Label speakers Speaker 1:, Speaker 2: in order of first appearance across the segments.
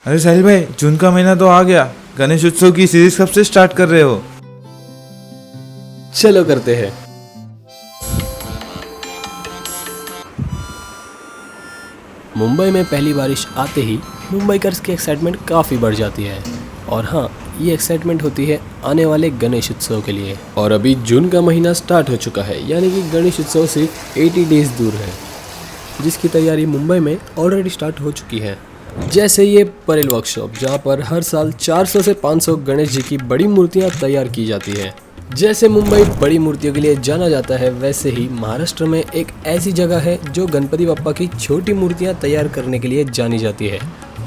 Speaker 1: अरे साहिल भाई, जून का महीना तो आ गया, गणेश उत्सव की सीरीज कब से स्टार्ट कर रहे हो?
Speaker 2: चलो करते हैं। मुंबई में पहली बारिश आते ही मुंबईकर्स की एक्साइटमेंट काफ़ी बढ़ जाती है। और हाँ, ये एक्साइटमेंट होती है आने वाले गणेश उत्सव के लिए। और अभी जून का महीना स्टार्ट हो चुका है, यानी कि गणेश उत्सव सिर्फ 80 डेज दूर है, जिसकी तैयारी मुंबई में ऑलरेडी स्टार्ट हो चुकी है। जैसे ये परेल वर्कशॉप, जहाँ पर हर साल 400 से 500 गणेश जी की बड़ी मूर्तियाँ तैयार की जाती है। जैसे मुंबई बड़ी मूर्तियों के लिए जाना जाता है, वैसे ही महाराष्ट्र में एक ऐसी जगह है जो गणपति बप्पा की छोटी मूर्तियाँ तैयार करने के लिए जानी जाती है।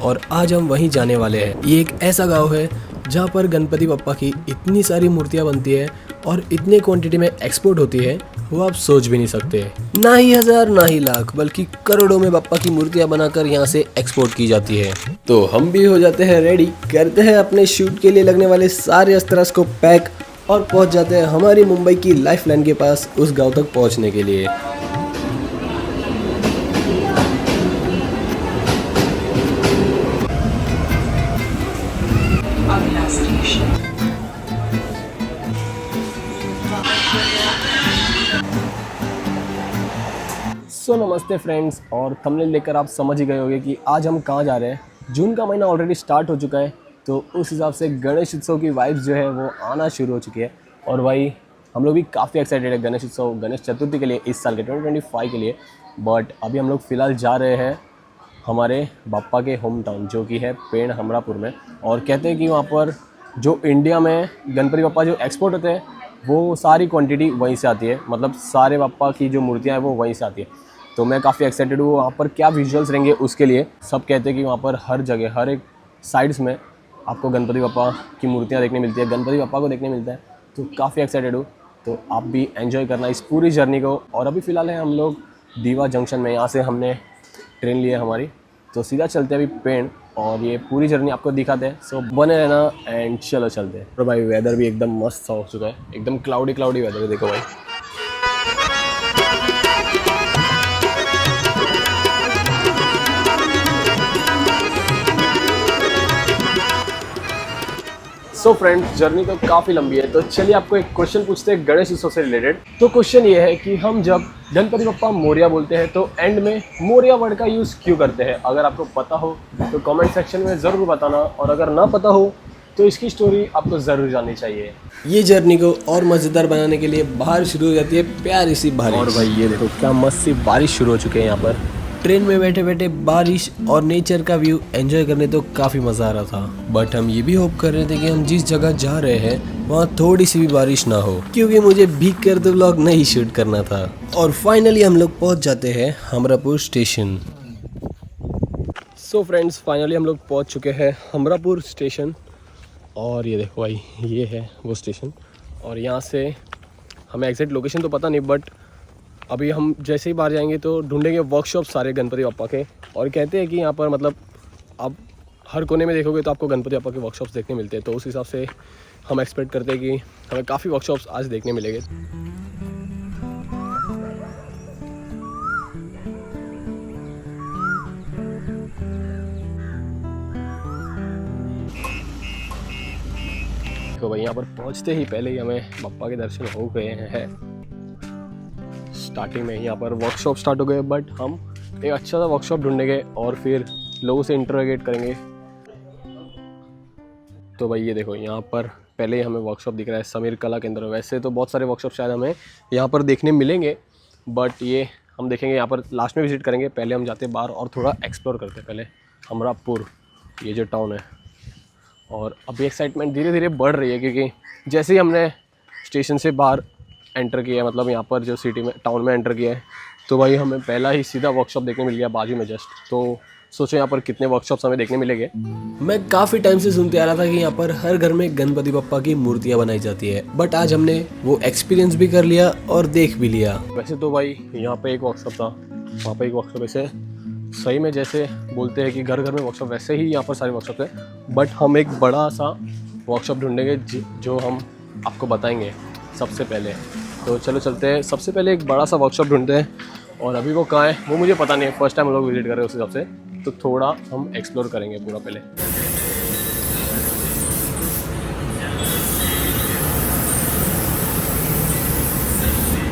Speaker 2: और आज हम वहीं जाने वाले हैं। ये एक ऐसा गांव है जहाँ पर गणपति बप्पा की इतनी सारी मूर्तियाँ बनती है और इतने क्वांटिटी में एक्सपोर्ट होती है, वो आप सोच भी नहीं सकते। ना ही हजार ना ही लाख, बल्कि करोड़ों में बप्पा की मूर्तियाँ बनाकर यहाँ से एक्सपोर्ट की जाती है। तो हम भी हो जाते हैं रेडी, करते हैं अपने शूट के लिए लगने वाले सारे अस्त्रास को पैक और पहुँच जाते हैं हमारी मुंबई की लाइफलाइन के पास उस गाँव तक पहुँचने के लिए। सो नमस्ते फ्रेंड्स, और थंबनेल देखकर आप समझ ही गए होंगे कि आज हम कहाँ जा रहे हैं। जून का महीना ऑलरेडी स्टार्ट हो चुका है, तो उस हिसाब से गणेश उत्सव की वाइब्स जो है वो आना शुरू हो चुकी है। और भाई हम लोग भी काफ़ी एक्साइटेड है गणेश उत्सव, गणेश चतुर्थी के लिए, इस साल के 2025 के लिए। बट अभी हम लोग फ़िलहाल जा रहे हैं हमारे बप्पा के होम टाउन, जो कि है पेण हमरापुर में। और कहते हैं कि वहाँ पर जो इंडिया में गणपति बप्पा जो एक्सपोर्ट होते हैं, वो सारी क्वांटिटी वहीं से आती है। मतलब सारे बप्पा की जो मूर्तियाँ हैं वो वहीं से आती है। तो मैं काफ़ी एक्साइटेड हूँ वहाँ पर क्या विजुअल्स रहेंगे उसके लिए। सब कहते हैं कि वहाँ पर हर जगह, हर एक साइड्स में आपको गणपति बप्पा की मूर्तियाँ देखने मिलती है, गणपति बप्पा को देखने मिलता है। तो काफ़ी एक्साइटेड हूँ, तो आप भी एंजॉय करना इस पूरी जर्नी को। और अभी फ़िलहाल है हम लोग दीवा जंक्शन में, यहाँ से हमने ट्रेन ली है हमारी, तो सीधा चलते हैं अभी पेण, और ये पूरी जर्नी आपको दिखाते हैं। सो बने रहना एंड चलो चलते हैं। और भाई वेदर भी एकदम मस्त सा हो चुका है, एकदम क्लाउडी वेदर है, देखो भाई। सो फ्रेंड्स, जर्नी तो काफ़ी लंबी है, तो चलिए आपको एक क्वेश्चन पूछते हैं गणेश उत्सव से रिलेटेड। तो क्वेश्चन ये है कि हम जब गणपति बप्पा मोरिया बोलते हैं तो एंड में मोरिया वर्ड का यूज़ क्यों करते हैं? अगर आपको पता हो तो कमेंट सेक्शन में ज़रूर बताना, और अगर ना पता हो तो इसकी स्टोरी आपको ज़रूर जाननी चाहिए। ये जर्नी को और मज़ेदार बनाने के लिए बाहर शुरू हो जाती है प्यारी सी बारिश। और भाई ये देखो क्या मस्त सी बारिश शुरू हो चुकी है यहाँ पर। ट्रेन में बैठे बैठे बारिश और नेचर का व्यू एंजॉय करने तो काफ़ी मज़ा आ रहा था। बट हम ये भी होप कर रहे थे कि हम जिस जगह जा रहे हैं वहाँ थोड़ी सी भी बारिश ना हो, क्योंकि मुझे भीग कर तो व्लॉग नहीं शूट करना था। और फाइनली हम लोग पहुँच जाते हैं हमरापुर स्टेशन। सो फ्रेंड्स, फाइनली हम लोग पहुँच चुके हैं हमरापुर स्टेशन। और ये देखो भाई, ये है वो स्टेशन। और यहाँ से हमें एग्जैक्ट लोकेशन तो पता नहीं, बट अभी हम जैसे ही बाहर जाएंगे तो ढूंढेंगे वर्कशॉप सारे गणपति बप्पा के। और कहते हैं कि यहाँ पर मतलब आप हर कोने में देखोगे तो आपको गणपति बप्पा के वर्कशॉप्स देखने मिलते हैं। तो उस हिसाब से हम एक्सपेक्ट करते हैं कि हमें काफ़ी वर्कशॉप्स आज देखने मिलेंगे। तो भाई यहाँ पर पहुँचते ही पहले ही हमें बप्पा के दर्शन हो गए हैं। स्टार्टिंग में यहाँ पर वर्कशॉप स्टार्ट हो गए, बट हम एक अच्छा सा वर्कशॉप ढूंढेंगे और फिर लोगों से इंटरोगेट करेंगे। तो भाई ये देखो, यहाँ पर पहले ही हमें वर्कशॉप दिख रहा है समीर कला केंद्र। वैसे तो बहुत सारे वर्कशॉप शायद हमें यहाँ पर देखने मिलेंगे, बट ये हम देखेंगे यहाँ पर लास्ट में विजिट करेंगे। पहले हम जाते हैं बाहर और थोड़ा एक्सप्लोर करते हैं पहले हमरापुर, ये जो टाउन है। और अभी एक्साइटमेंट धीरे धीरे बढ़ रही है, क्योंकि जैसे ही हमने स्टेशन से बाहर एंटर किया है, मतलब यहाँ पर जो सिटी में टाउन में एंटर किया है, तो भाई हमें पहला ही सीधा वर्कशॉप देखने मिल गया बाजू में जस्ट। तो सोचो यहाँ पर कितने वर्कशॉप्स हमें देखने मिलेंगे। मैं काफ़ी टाइम से सुनते आ रहा था कि यहाँ पर हर घर में गणपति बप्पा की मूर्तियाँ बनाई जाती है, बट आज हमने वो एक्सपीरियंस भी कर लिया और देख भी लिया। वैसे तो भाई यहाँ पे एक वर्कशॉप था, वहाँ पे एक वर्कशॉप, ऐसे सही में जैसे बोलते हैं कि घर घर में वर्कशॉप, वैसे ही यहाँ पर सारे वर्कशॉप है। बट हम एक बड़ा सा वर्कशॉप ढूंढेंगे जो हम आपको बताएंगे सबसे पहले। तो चलो चलते हैं, सबसे पहले एक बड़ा सा वर्कशॉप ढूंढते हैं। और अभी वो कहाँ है वो मुझे पता नहीं है, फर्स्ट टाइम हम लोग विजिट कर रहे हैं उस हिसाब से। तो थोड़ा हम एक्सप्लोर करेंगे पूरा पहले।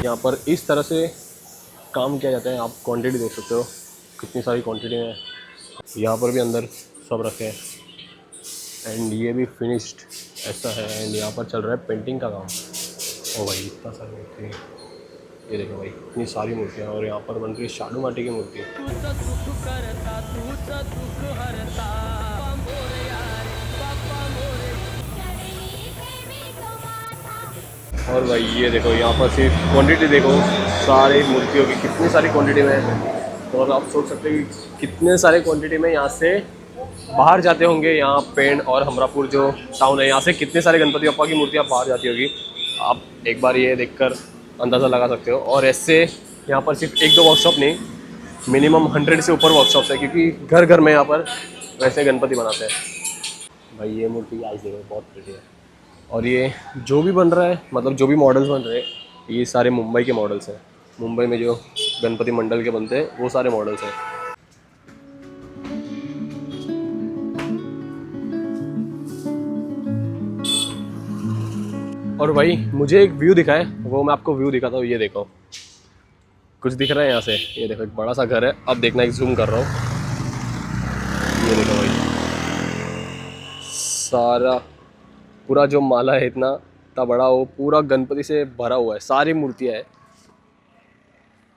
Speaker 2: यहाँ पर इस तरह से काम किया जाता है, आप क्वांटिटी देख सकते हो कितनी सारी क्वांटिटी है। यहाँ पर भी अंदर सब रखे हैं एंड ये भी फिनिश्ड ऐसा है। एंड यहाँ पर चल रहा है पेंटिंग का काम। ओ भाई इतना सारी मूर्ति है, ये देखो भाई इतनी सारी मूर्तियाँ। और यहाँ पर बन रही है शाडू माटी की मूर्ति। और भाई ये देखो यहाँ पर सिर्फ क्वांटिटी देखो सारी मूर्तियों की कितनी सारी क्वांटिटी में है। और आप सोच सकते हैं कि कितने सारे क्वांटिटी में यहाँ से बाहर जाते होंगे। यहाँ पेंड और हमरापुर जो टाउन है यहाँ से कितने सारे गणपति बप्पा की मूर्तियाँ बाहर जाती होगी, आप एक बार ये देखकर अंदाज़ा लगा सकते हो। और ऐसे यहाँ पर सिर्फ एक दो वर्कशॉप नहीं, मिनिमम 100 से ऊपर वर्कशॉप्स है, क्योंकि घर घर में यहाँ पर वैसे गणपति बनाते हैं। भाई ये मूर्ति आज देखो बहुत प्रिटी है। और ये जो भी बन रहा है, मतलब जो भी मॉडल्स बन रहे हैं, ये सारे मुंबई के मॉडल्स हैं। मुंबई में जो गणपति मंडल के बनते हैं वो सारे मॉडल्स हैं। और भाई मुझे एक व्यू दिखा है, वो मैं आपको व्यू दिखाता हूँ। ये देखो कुछ दिख रहा है यहाँ से, ये देखो एक बड़ा सा घर है। अब देखना, एक जूम कर रहा हूँ। ये देखो भाई सारा पूरा जो माला है इतना बड़ा, वो पूरा गणपति से भरा हुआ है, सारी मूर्तियाँ है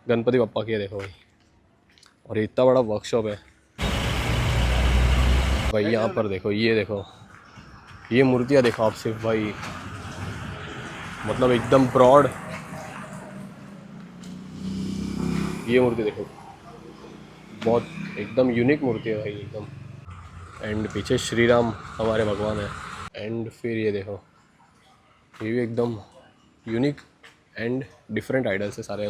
Speaker 2: गणपति बप्पा की। ये देखो भाई, और इतना बड़ा वर्कशॉप है भाई। यहाँ पर देखो, ये देखो ये मूर्तियाँ देखो आप सिर्फ भाई, मतलब एकदम ब्रॉड। ये मूर्ति देखो बहुत एकदम यूनिक मूर्ति है भाई एकदम। एंड पीछे श्री राम हमारे भगवान है। एंड फिर ये देखो ये भी एकदम यूनिक एंड डिफरेंट आइडल्स है सारे।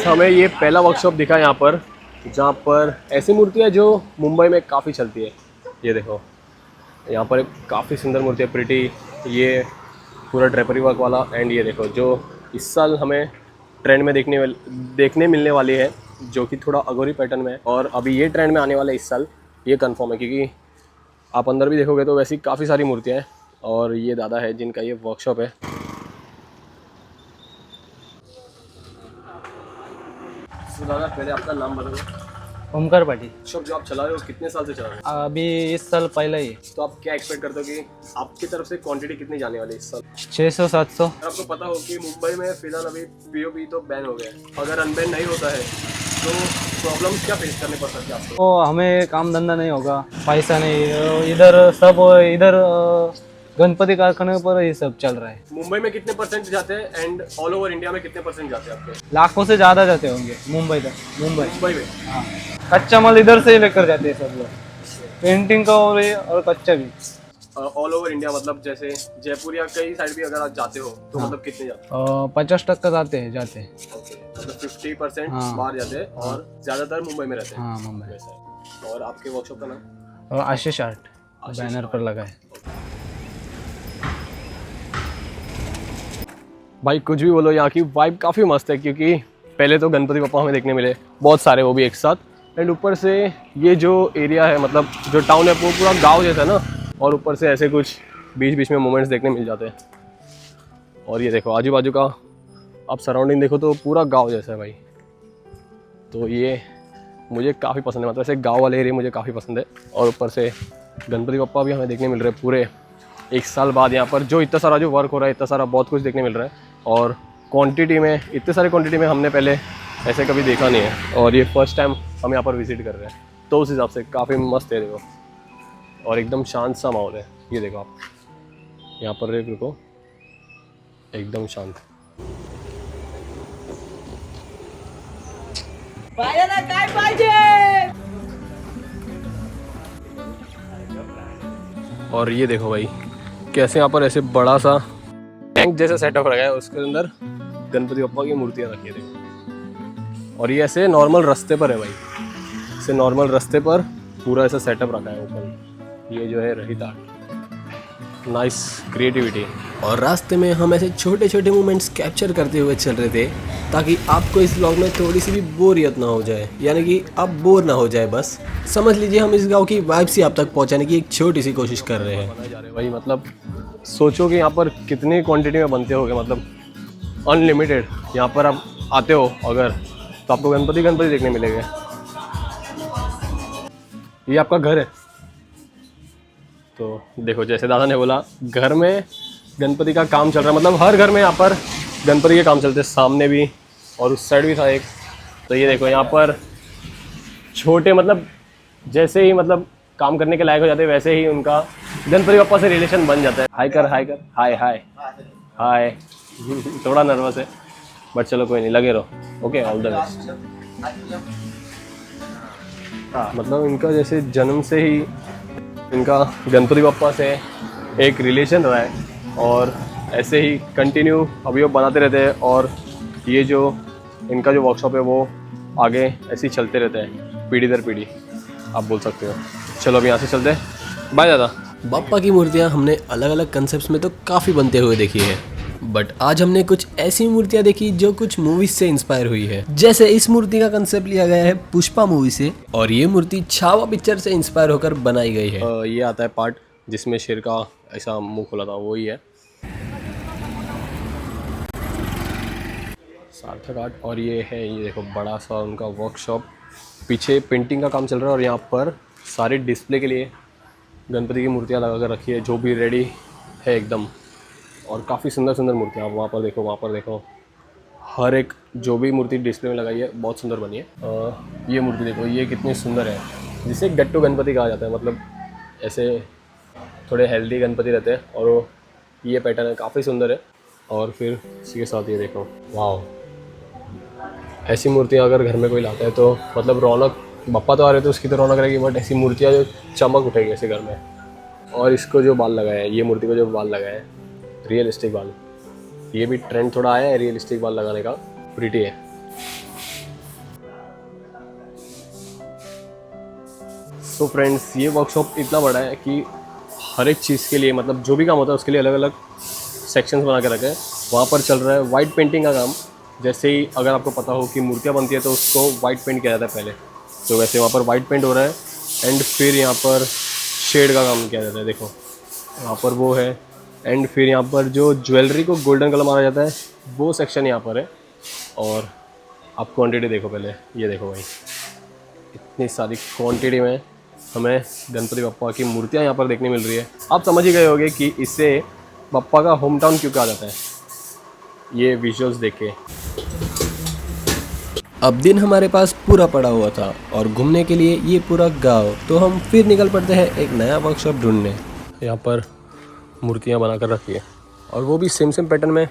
Speaker 2: हमें ये पहला वर्कशॉप दिखा यहाँ पर, जहाँ पर ऐसी मूर्तियाँ जो मुंबई में काफ़ी चलती है। ये देखो यहाँ पर काफ़ी सुंदर मूर्ति है, प्रिटी, ये पूरा ड्रेपरी वर्क वाला। एंड ये देखो जो इस साल हमें ट्रेंड में देखने मिलने वाली है, जो कि थोड़ा अगोरी पैटर्न में है। और अभी ये ट्रेंड में आने वाला है इस साल, ये कंफर्म है, क्योंकि आप अंदर भी देखोगे तो वैसी काफ़ी सारी मूर्तियाँ हैं। और ये दादा है जिनका ये वर्कशॉप है। तो दादा पहले अपना नाम बताओ।
Speaker 3: ओमकार पाटिल।
Speaker 2: शॉप जो आप चला रहे हो कितने साल से चला रहे हो?
Speaker 3: अभी इस साल पहला ही।
Speaker 2: तो आप क्या एक्सपेक्ट करते हो कि आपकी तरफ से क्वांटिटी कितनी जाने वाली है इस साल?
Speaker 3: 600-700।
Speaker 2: आपको पता हो कि मुंबई में फिलहाल अभी पीओपी तो बैन हो गया है। अगर अनबैन नहीं होता है तो प्रॉब्लम्स क्या फेस करने पड़ सकते हैं आपको?
Speaker 3: तो हमें काम धंधा नहीं होगा, पैसा नहीं, इधर गणपति कारखाने पर ये सब चल रहा है।
Speaker 2: मुंबई में कितने परसेंट जाते हैं एंड ऑल ओवर इंडिया में कितने परसेंट जाते हैं आपके?
Speaker 3: लाखों से ज़्यादा जाते होंगे मुंबई तक। मुंबई
Speaker 2: में
Speaker 3: हाँ, कच्चा माल इधर से ही लेकर जाते हैं सब लोग, पेंटिंग का और कच्चा भी।
Speaker 2: ऑल ओवर इंडिया मतलब जैसे जयपुर या कई साइड भी अगर आप जाते हो तो मतलब कितने जाते हैं?
Speaker 3: 50% जाते हैं।
Speaker 2: मतलब 50%
Speaker 3: हाँ।
Speaker 2: बाहर जाते हैं और ज़्यादातर मुंबई में रहते हैं।
Speaker 3: हाँ मुंबई।
Speaker 2: वैसा है। और आपके वर्कशॉप का नाम?
Speaker 3: और आशीष आर्ट बैनर पर लगा है।
Speaker 2: भाई कुछ भी बोलो, यहाँ की वाइब काफ़ी मस्त है, क्योंकि पहले तो गणपति बप्पा हमें देखने मिले बहुत सारे, वो भी एक साथ। एंड ऊपर से ये जो एरिया है, मतलब जो टाउन है वो पूरा गांव जैसा है ना, और ऊपर से ऐसे कुछ बीच बीच में मोमेंट्स देखने मिल जाते हैं। और ये देखो आजू बाजू का आप सराउंडिंग देखो तो पूरा गांव जैसा है भाई। तो ये मुझे काफ़ी पसंद है, मतलब ऐसे गाँव वाले एरिया मुझे काफ़ी पसंद है। और ऊपर से गणपति बप्पा भी हमें देखने मिल रहे हैं पूरे एक साल बाद। यहाँ पर जो इतना सारा जो वर्क हो रहा है, इतना सारा बहुत कुछ देखने मिल रहा है। और क्वांटिटी में, इतने सारे क्वांटिटी में हमने पहले ऐसे कभी देखा नहीं है, और ये फर्स्ट टाइम हम यहाँ पर विजिट कर रहे हैं। तो उस हिसाब से काफ़ी मस्त है देखो, और एकदम शांत सा माहौल है। ये देखो आप यहाँ पर रुको, एकदम शांत। और ये देखो भाई कैसे यहाँ पर ऐसे बड़ा सा टैंक जैसा सेटअप रखा है, उसके अंदर गणपति बप्पा की मूर्तियाँ रखी है देखो। और ये ऐसे नॉर्मल रास्ते पर है भाई, ऐसे नॉर्मल रास्ते पर पूरा ऐसा सेटअप रखा है ऊपर। ये जो है रही ताट, नाइस क्रिएटिविटी। और रास्ते में हम ऐसे छोटे छोटे मोमेंट्स कैप्चर करते हुए चल रहे थे ताकि आपको इस व्लॉग में थोड़ी सी भी बोरियत ना हो जाए, यानी कि आप बोर ना हो जाए। बस समझ लीजिए हम इस गांव की वाइब से आप तक पहुंचाने की एक छोटी सी कोशिश कर रहे हैं। भाई मतलब सोचो कि यहाँ पर कितनी क्वांटिटी में बनते होंगे, मतलब अनलिमिटेड। यहाँ पर आप आते हो अगर तो आपको गणपति देखने मिलेंगे। ये आपका घर है तो देखो, जैसे दादा ने बोला घर में गणपति का काम चल रहा है, मतलब हर घर में यहाँ पर गणपति के काम चलते हैं। सामने भी और उस साइड भी था एक। तो ये देखो यहाँ पर छोटे, मतलब जैसे ही मतलब काम करने के लायक हो जाते हैं वैसे ही उनका गणपति बप्पा से रिलेशन बन जाता है। हाय कर हाय हाय हाय। थोड़ा नर्वस है बट चलो कोई नहीं, लगे रहो। Okay, all the best. मतलब इनका जैसे जन्म से ही इनका गणपति बप्पा से एक रिलेशन रहा है और ऐसे ही कंटिन्यू अभी वो बनाते रहते हैं। और ये जो इनका जो वर्कशॉप है वो आगे ऐसे ही चलते रहते हैं, पीढ़ी दर पीढ़ी आप बोल सकते हो। चलो अभी यहाँ से चलते हैं। बाय दादा। बप्पा की मूर्तियाँ हमने अलग अलग कंसेप्ट्स में तो काफ़ी बनते हुए देखी है, बट आज हमने कुछ ऐसी मूर्तियां देखी जो कुछ मूवीज से इंस्पायर हुई है। जैसे इस मूर्ति का कंसेप्ट लिया गया है पुष्पा मूवी से और ये मूर्ति छावा पिक्चर से इंस्पायर होकर बनाई गई है। ये आता है पार्ट जिसमें शेर का ऐसा मुंह खुला था, वही है सार्थक आर्ट। और ये है, ये देखो बड़ा सा उनका वर्कशॉप, पीछे पेंटिंग का काम चल रहा है और यहाँ पर सारे डिस्प्ले के लिए गणपति की मूर्तियाँ लगा कर रखी है जो भी रेडी है एकदम। और काफ़ी सुंदर सुंदर मूर्तियाँ, आप वहाँ पर देखो, वहाँ पर देखो, हर एक जो भी मूर्ति डिस्प्ले में लगाई है बहुत सुंदर बनी है। ये मूर्ति देखो, ये कितनी सुंदर है, जिसे गट्टू गणपति कहा जाता है। मतलब ऐसे थोड़े हेल्दी गणपति रहते हैं और ये पैटर्न है, काफ़ी सुंदर है। और फिर इसी के साथ ये देखो, वाह, ऐसी मूर्तियाँ अगर घर में कोई लाता है तो मतलब रौनक, बप्पा तो आ रहे तो उसकी तो रौनक रहेगी, बट ऐसी मूर्तियाँ जो चमक उठेगी ऐसे घर में। और इसको जो बाल लगाए हैं, ये मूर्ति को जो बाल लगाए हैं रियलिस्टिक बाल, ये भी ट्रेंड थोड़ा आया है रियलिस्टिक बाल लगाने का, प्रिटी है। सो फ्रेंड्स, ये वर्कशॉप इतना बड़ा है कि हर एक चीज़ के लिए, मतलब जो भी काम होता है उसके लिए अलग अलग सेक्शंस बना के रखे हैं। वहाँ पर चल रहा है वाइट पेंटिंग का काम। जैसे ही अगर आपको पता हो कि मूर्तियाँ बनती है तो उसको वाइट पेंट किया जाता है पहले, तो वैसे वहाँ पर वाइट पेंट हो रहा है। एंड फिर यहाँ पर शेड का काम किया जाता है, देखो यहाँ पर वो है। एंड फिर यहाँ पर जो ज्वेलरी को गोल्डन कलर मारा जाता है वो सेक्शन यहाँ पर है। और आप क्वांटिटी देखो पहले, ये देखो भाई, इतनी सारी क्वांटिटी में हमें गणपति बप्पा की मूर्तियाँ यहाँ पर देखने मिल रही है। आप समझ ही गए होंगे कि इससे बप्पा का होम टाउन क्यों कहा जाता है, ये विजुअल्स देख के। अब दिन हमारे पास पूरा पड़ा हुआ था और घूमने के लिए ये पूरा गांव, तो हम फिर निकल पड़ते हैं एक नया वर्कशॉप ढूंढने। यहाँ पर मूर्तियाँ बनाकर रखी है और वो भी सेम पैटर्न में,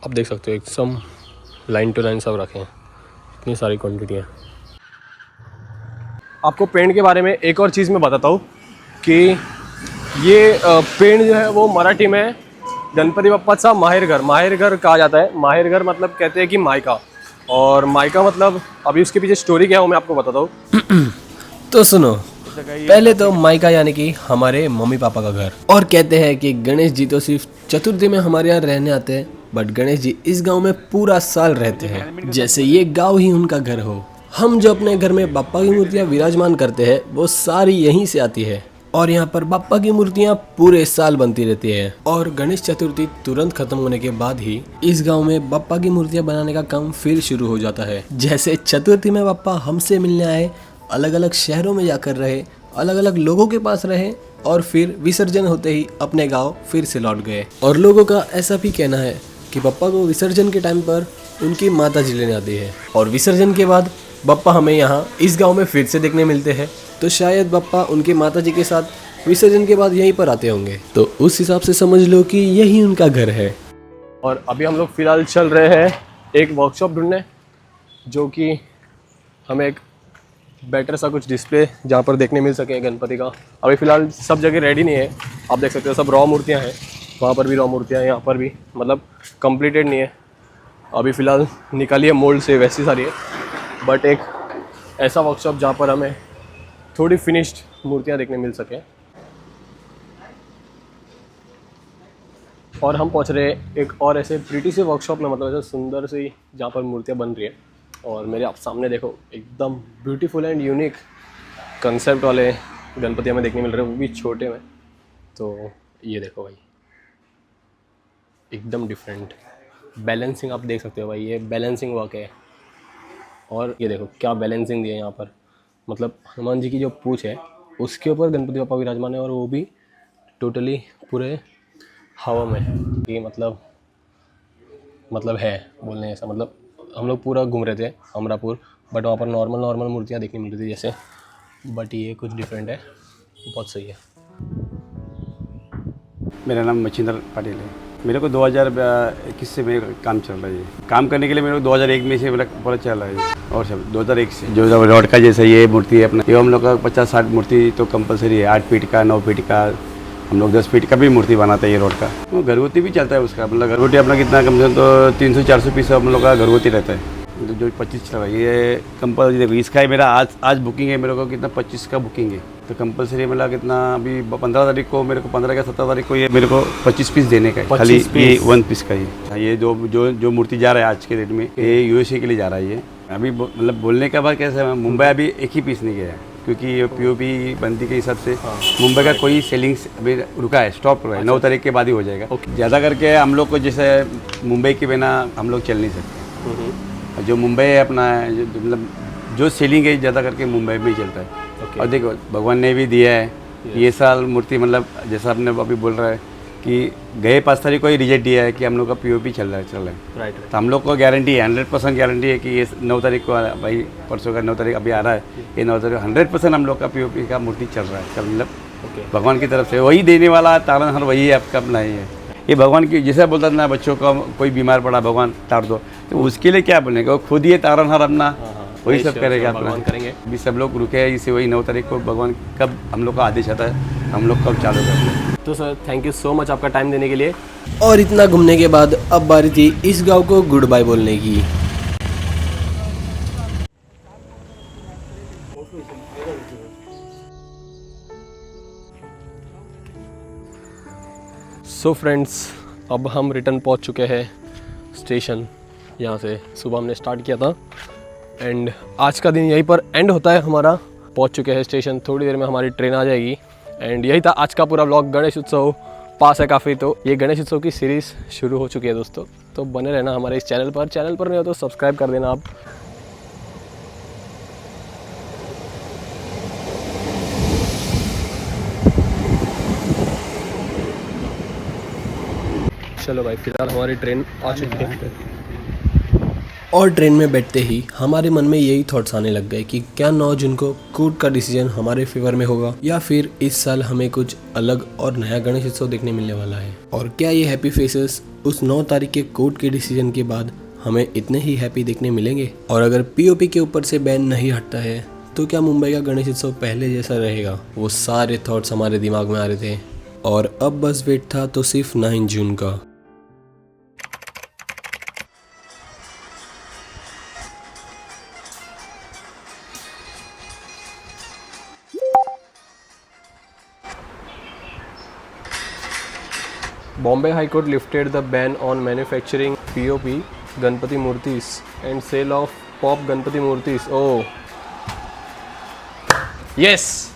Speaker 2: आप देख सकते हो एकदम लाइन टू लाइन सब रखे हैं, इतनी सारी क्वांटिटियाँ। आपको पेंट के बारे में एक और चीज़ मैं बताता हूँ कि ये पेंट जो है वो मराठी में गणपति बप्पाचा माहेर घर कहा जाता है। माहेर घर मतलब कहते हैं कि मायका, और मायका मतलब अभी उसके पीछे स्टोरी क्या है वो मैं आपको बताता हूँ। तो सुनो, पहले तो मायका यानी कि हमारे मम्मी पापा का घर, और कहते हैं कि गणेश जी तो सिर्फ चतुर्थी में हमारे यहाँ रहने आते हैं, बट गणेश जी इस गांव में पूरा साल रहते हैं, जैसे ये गांव ही उनका घर हो। हम जो अपने घर में बप्पा की मूर्तियाँ विराजमान करते हैं वो सारी यहीं से आती है और यहाँ पर बप्पा की मूर्तियाँ पूरे साल बनती रहती है। और गणेश चतुर्थी तुरंत खत्म होने के बाद ही इस गांव में बप्पा की मूर्तियाँ बनाने का काम फिर शुरू हो जाता है। जैसे चतुर्थी में बप्पा हमसे मिलने आए, अलग अलग शहरों में जाकर रहे, अलग अलग लोगों के पास रहे और फिर विसर्जन होते ही अपने गांव फिर से लौट गए। और लोगों का ऐसा भी कहना है कि बप्पा को विसर्जन के टाइम पर उनकी माता जी लेने आती है और विसर्जन के बाद बप्पा हमें यहाँ इस गांव में फिर से देखने मिलते हैं। तो शायद बप्पा उनके माता जी के साथ विसर्जन के बाद यहीं पर आते होंगे, तो उस हिसाब से समझ लो कि यही उनका घर है। और अभी हम लोग फिलहाल चल रहे हैं एक वर्कशॉप ढूंढने, जो कि हमें एक बेटर सा कुछ डिस्प्ले जहाँ पर देखने मिल सके गणपति का। अभी फ़िलहाल सब जगह रेडी नहीं है, आप देख सकते हो सब रॉ मूर्तियाँ हैं, वहाँ पर भी रॉ मूर्तियाँ हैं, यहाँ पर भी, मतलब कंप्लीटेड नहीं है अभी फ़िलहाल, निकाली है मोल्ड से वैसी सारी है। बट एक ऐसा वर्कशॉप जहाँ पर हमें थोड़ी फिनिश्ड मूर्तियाँ देखने मिल सके। और हम पहुंच रहे हैं एक और ऐसे प्रीटी से वर्कशॉप में, मतलब ऐसे सुंदर सी जहाँ पर मूर्तियाँ बन रही है। और मेरे आप सामने देखो एकदम ब्यूटीफुल एंड यूनिक कंसेप्ट वाले गणपति हमें देखने मिल रहे हैं, वो भी छोटे में। तो ये देखो भाई एकदम डिफरेंट बैलेंसिंग आप देख सकते हो भाई, ये बैलेंसिंग वर्क है। और ये देखो क्या बैलेंसिंग दी है यहाँ पर, मतलब हनुमान जी की जो पूँछ है उसके ऊपर गणपति बप्पा विराजमान है, और वो भी टोटली पूरे हवा में। ये मतलब है बोलने ऐसा, मतलब हम लोग पूरा घूम रहे थे अमरापुर, बट वहाँ पर नॉर्मल मूर्तियाँ देखने मिल रही थी जैसे, बट ये कुछ डिफरेंट है, बहुत सही है।
Speaker 4: मेरा नाम मच्छिंदर पाटिल है। मेरे को 2021 से मेरा काम चल रहा है। काम करने के लिए मेरे को 2001 में से मेरा पूरा चल रहा है, और सब 2001 से जो रॉड का जैसे ये मूर्ति है अपना, ये हम लोग का 50-60 मूर्ति तो कंपलसरी है। 8 फीट का, 9 फीट का, हम लोग 10 फीट का भी मूर्ति बनाते हैं ये रोड का। वो घरगुती भी चलता है उसका, मतलब घरगुती अपना कितना कम से कम तो 300-400 पीस हम लोग का घरगुती रहता है। तो जो 25 चल रहा है ये कंपलसरी, देखो इसका ही मेरा आज बुकिंग है, मेरे को कितना 25 का बुकिंग है। तो कंपलसरी मतलब कितना अभी 15 तारीख को मेरे को, 15 या 17 तारीख को ये मेरे को 25 पीस देने का है, खाली ये 1 पीस का ही। ये जो मूर्ति जा रहा है आज के डेट में, ये यूएसए के लिए जा रहा है। ये अभी मतलब बोलने का बाद कैसे, मुंबई अभी एक ही पीस नहीं गया है, क्योंकि पीओपी बंदी के हिसाब से मुंबई का कोई सेलिंग्स अभी रुका है, स्टॉप हुआ है। 9 तारीख के बाद ही हो जाएगा। ज़्यादा करके हम लोग को जैसे मुंबई के बिना हम लोग चल नहीं सकते। जो मुंबई है अपना, मतलब जो सेलिंग है ज़्यादा करके मुंबई में ही चलता है। और देखो भगवान ने भी दिया है ये साल मूर्ति, मतलब जैसा आपने अभी बोल रहा है कि गए 5 तारीख को ही रिजेक्ट दिया है कि हम लोग का पीओपी चल रहा है।
Speaker 2: राइट।
Speaker 4: तो हम लोग को गारंटी है, 100% गारंटी है कि ये 9 तारीख को भाई, परसों का 9 तारीख अभी आ रहा है, ये 9 तारीख 100% हम लोग का पीओपी का मूर्ति चल रहा है। मतलब भगवान की तरफ से वही देने वाला तारनहार वही है, आपका अपना ही है। ये भगवान की जैसा बोलता था ना, बच्चों का कोई बीमार पड़ा भगवान तार दो, तो उसके लिए क्या बोलेंगे, वो खुद ही तारनहार अपना वही सब करेगा, अपना
Speaker 2: करेंगे।
Speaker 4: अभी सब लोग रुके हैं इसे, वही 9 तारीख को भगवान कब हम लोग का आदेश आता है, हम लोग कब चालू करते हैं।
Speaker 2: तो sir thank you so much आपका टाइम देने के लिए।
Speaker 5: और इतना घूमने के बाद अब बारी थी इस गांव को गुड बाय बोलने की।
Speaker 2: सो फ्रेंड्स, अब हम रिटर्न पहुंच चुके हैं स्टेशन। यहाँ से सुबह हमने स्टार्ट किया था एंड आज का दिन यहीं पर एंड होता है हमारा। पहुंच चुके हैं स्टेशन, थोड़ी देर में हमारी ट्रेन आ जाएगी। एंड यही था आज का पूरा व्लॉग। गणेश उत्सव पास है काफ़ी, तो ये गणेश उत्सव की सीरीज़ शुरू हो चुकी है दोस्तों, तो बने रहना हमारे इस चैनल पर नहीं हो तो सब्सक्राइब कर देना आप। चलो भाई, फिलहाल हमारी ट्रेन आ चुकी है।
Speaker 5: और ट्रेन में बैठते ही हमारे मन में यही थॉट्स आने लग गए कि क्या 9 जून को कोर्ट का डिसीजन हमारे फेवर में होगा, या फिर इस साल हमें कुछ अलग और नया गणेश उत्सव देखने मिलने वाला है। और क्या ये हैप्पी फेसेस उस 9 तारीख के कोर्ट के डिसीजन के बाद हमें इतने ही हैप्पी देखने मिलेंगे। और अगर पीओपी के ऊपर से बैन नहीं हटता है तो क्या मुंबई का गणेश उत्सव पहले जैसा रहेगा। वो सारे थॉट्स हमारे दिमाग में आ रहे थे, और अब बस वेट था तो सिर्फ 9 जून का।
Speaker 2: Bombay High Court lifted the ban on manufacturing POP Ganpati Murtis and sale of pop Ganpati Murtis. Oh, yes!